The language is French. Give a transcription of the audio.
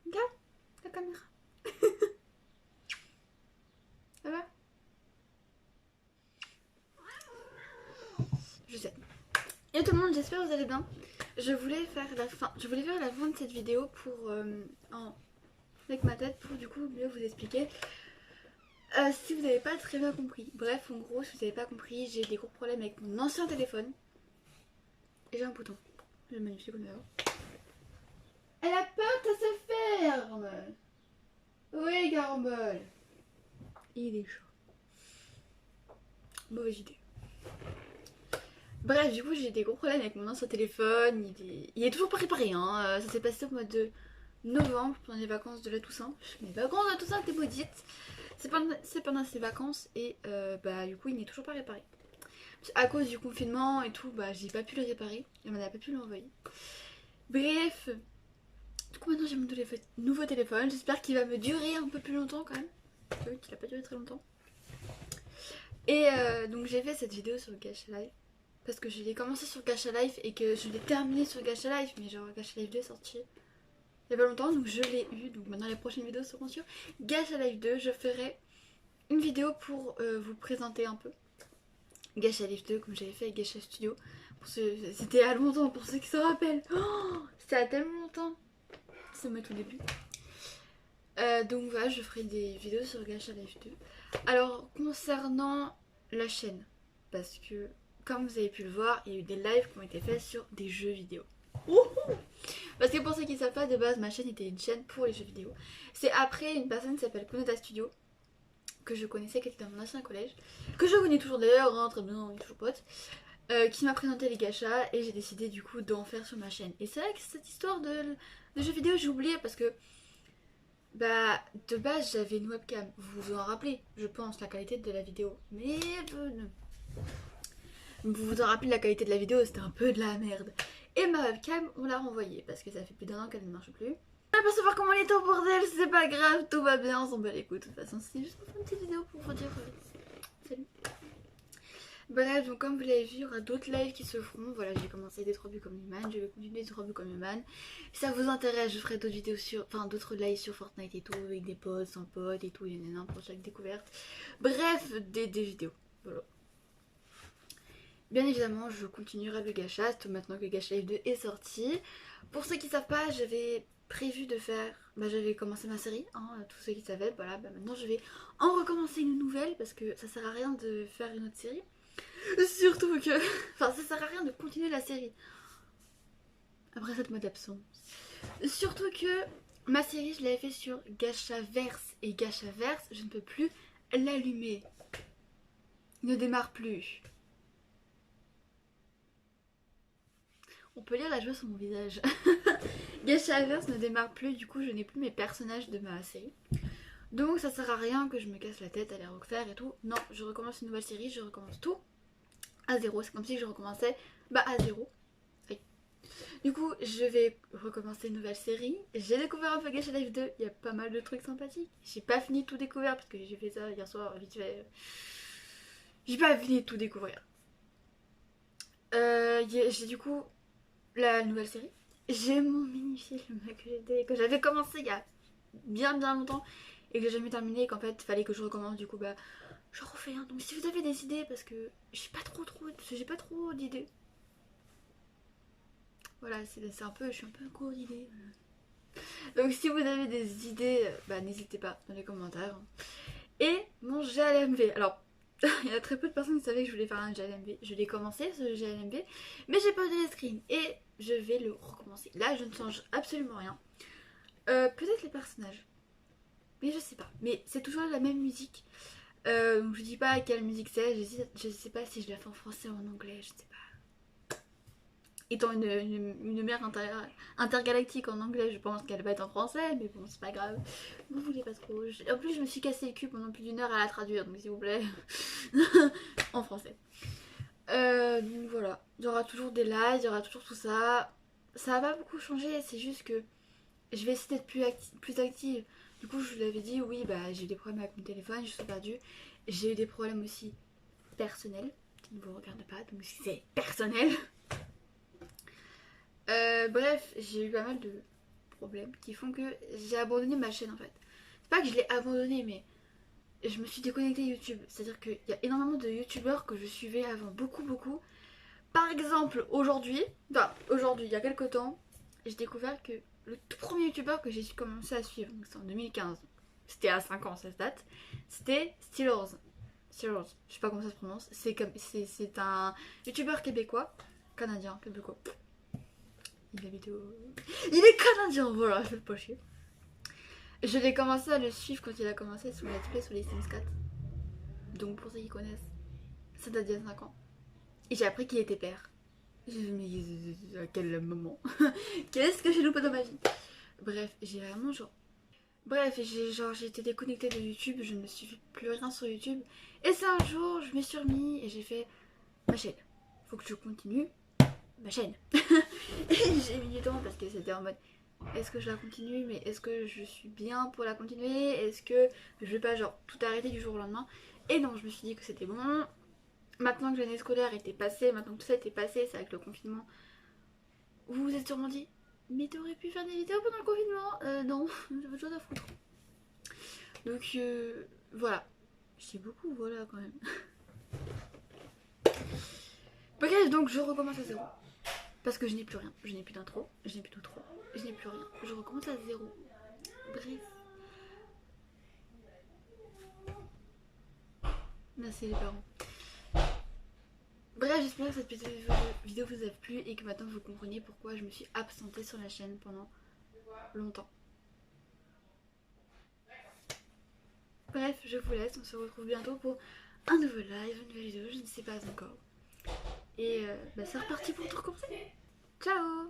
Regarde la caméra. Ça va? Je sais. Et tout le monde, j'espère que vous allez bien. Je voulais faire la fin de cette vidéo pour avec ma tête pour du coup mieux vous expliquer. Si vous n'avez pas très bien compris. Bref, en gros, si vous n'avez pas compris, j'ai des gros problèmes avec mon ancien téléphone. Et j'ai un bouton. Je le magnifie comme ça. Et la porte se ferme. Oui, Garambol. Il est chaud. Mauvaise idée. Bref, du coup, j'ai des gros problèmes avec mon ancien téléphone. Il est toujours pas réparé, hein. Ça s'est passé au mois de novembre, pendant les vacances de la Toussaint. Mes vacances de la Toussaint étaient maudites. C'est pendant ces vacances et du coup, il n'est toujours pas réparé. À cause du confinement et tout, j'ai pas pu le réparer. Et on n'a pas pu l'envoyer. Bref. Du coup, maintenant j'ai mon nouveau téléphone. J'espère qu'il va me durer un peu plus longtemps quand même. Oui, qu'il a pas duré très longtemps. Et donc j'ai fait cette vidéo sur Gacha Life. Parce que je l'ai commencé sur Gacha Life et que je l'ai terminé sur Gacha Life. Mais genre Gacha Life 2 est sorti il y a pas longtemps. Donc je l'ai eu. Donc maintenant les prochaines vidéos seront sur Gacha Life 2. Je ferai une vidéo pour vous présenter un peu Gacha Life 2 comme j'avais fait avec Gacha Studio. C'était à longtemps pour ceux qui se rappellent. Oh, c'était à tellement longtemps. C'est moi tout début. Donc voilà, je ferai des vidéos sur Gacha Life 2. Alors concernant la chaîne, parce que comme vous avez pu le voir, il y a eu des lives qui ont été faits sur des jeux vidéo. Parce que pour ceux qui ne savent pas, de base ma chaîne était une chaîne pour les jeux vidéo. C'est après une personne qui s'appelle Konota Studio, que je connaissais, qui était dans mon ancien collège, que je connais toujours d'ailleurs, hein, très bien, on est toujours potes, qui m'a présenté les gachas et j'ai décidé du coup d'en faire sur ma chaîne. Et c'est vrai que cette histoire de jeux vidéo j'ai oublié parce que de base j'avais une webcam, vous vous en rappelez je pense la qualité de la vidéo, mais vous vous en rappelez la qualité de la vidéo, c'était un peu de la merde. Et ma webcam on l'a renvoyée parce que ça fait plus d'1 an qu'elle ne marche plus. On va pas savoir comment elle est au bordel, c'est pas grave, tout va bien, on s'en bat les couilles. De toute façon, c'est juste pour faire une petite vidéo pour vous dire salut. Bref, donc comme vous l'avez vu, il y aura d'autres lives qui se feront. Voilà, j'ai commencé des 3 buts comme Human, je vais continuer des 3 buts comme Human. Si ça vous intéresse, je ferai d'autres vidéos d'autres lives sur Fortnite et tout, avec des potes, sans potes et tout, il y en a un pour chaque découverte. Bref, des vidéos, voilà. Bien évidemment, je continuerai le gacha, maintenant que Gacha Life 2 est sorti. Pour ceux qui ne savent pas, j'avais prévu de faire... Bah j'avais commencé ma série, hein, tous ceux qui savaient, voilà, bah maintenant je vais en recommencer une nouvelle parce que ça sert à rien de faire une autre série. Surtout que... Enfin ça sert à rien de continuer la série après 7 mois d'absence. Surtout que ma série je l'avais fait sur Gachaverse et Gachaverse, je ne peux plus l'allumer. Il ne démarre plus. On peut lire la joie sur mon visage. Gachaverse ne démarre plus, du coup je n'ai plus mes personnages de ma série. Donc ça sert à rien que je me casse la tête à les refaire et tout. Non, je recommence une nouvelle série, je recommence tout à zéro. C'est comme si je recommençais à zéro. Oui. Du coup je vais recommencer une nouvelle série. J'ai découvert un peu Gacha Life 2, il y a pas mal de trucs sympathiques. J'ai pas fini de tout découvrir parce que j'ai fait ça hier soir vite fait. J'ai pas fini de tout découvrir. J'ai du coup la nouvelle série. J'ai mon mini-film que j'avais commencé il y a bien longtemps et que j'ai jamais terminé et qu'en fait fallait que je recommence, du coup bah je refais un. Donc si vous avez des idées, parce que j'ai pas trop d'idées. Voilà, c'est un peu, je suis un peu court d'idées. Donc si vous avez des idées, bah n'hésitez pas dans les commentaires. Et mon GLMV, alors il y a très peu de personnes qui savaient que je voulais faire un GLMV. Je l'ai commencé ce GLMV, mais j'ai pas de screen et je vais le recommencer. Là je ne change absolument rien. Peut-être les personnages, mais je sais pas. Mais c'est toujours la même musique. Donc je dis pas quelle musique c'est. Je sais pas si je la fais en français ou en anglais, je sais pas. Étant une mère intergalactique en anglais, je pense qu'elle va être en français, mais bon, c'est pas grave. Vous voulez pas trop. En plus, je me suis cassé le cul pendant plus d'1 heure à la traduire, donc s'il vous plaît, en français. Donc voilà, il y aura toujours des lives, il y aura toujours tout ça. Ça va pas beaucoup changer, c'est juste que je vais essayer d'être plus active. Du coup, je vous l'avais dit, oui, bah j'ai eu des problèmes avec mon téléphone, je suis perdue. J'ai eu des problèmes aussi personnels, qui ne vous regardent pas, donc c'est personnel. Bref, j'ai eu pas mal de problèmes qui font que j'ai abandonné ma chaîne en fait. C'est pas que je l'ai abandonné, mais je me suis déconnectée YouTube. C'est-à-dire qu'il y a énormément de youtubeurs que je suivais avant, beaucoup. Par exemple, aujourd'hui, il y a quelques temps, j'ai découvert que le tout premier youtubeur que j'ai commencé à suivre, donc c'est en 2015, c'était à 5 ans cette date, c'était Steelers. Steelers, je sais pas comment ça se prononce, c'est un youtubeur québécois, canadien, québécois. Il est canadien, voilà, faites pas chier. Je l'ai commencé à le suivre quand il a commencé son let's play sur les Sims 4. Donc pour ceux qui connaissent, ça date d'il y a 5 ans. Et j'ai appris qu'il était père. Mais à quel moment qu'est-ce que j'ai loupé dans ma vie? Bref, j'ai vraiment genre... Bref, j'ai été déconnectée de YouTube, je ne suis plus rien sur YouTube. Et c'est un jour, je me suis remis et j'ai fait ma chaîne. Faut que je continue ma chaîne. Et j'ai mis du temps parce que c'était en mode est-ce que je la continue, mais est-ce que je suis bien pour la continuer, est-ce que je vais pas genre tout arrêter du jour au lendemain. Et non, je me suis dit que c'était bon. Maintenant que l'année scolaire était passée, maintenant que tout ça était passé, c'est avec le confinement, vous vous êtes sûrement dit mais t'aurais pu faire des vidéos pendant le confinement. Non, j'avais autre chose à foutre. Donc voilà, j'ai beaucoup voilà quand même. Bref, donc je recommence à zéro. Parce que je n'ai plus rien, je n'ai plus d'intro, je n'ai plus d'outro, je n'ai plus rien. Je recommence à zéro. Bref. Merci les parents. Bref, j'espère que cette vidéo vous a plu et que maintenant vous compreniez pourquoi je me suis absentée sur la chaîne pendant longtemps. Bref, je vous laisse, on se retrouve bientôt pour un nouveau live, une nouvelle vidéo, je ne sais pas encore. Et c'est reparti pour tout recommencer. Ciao!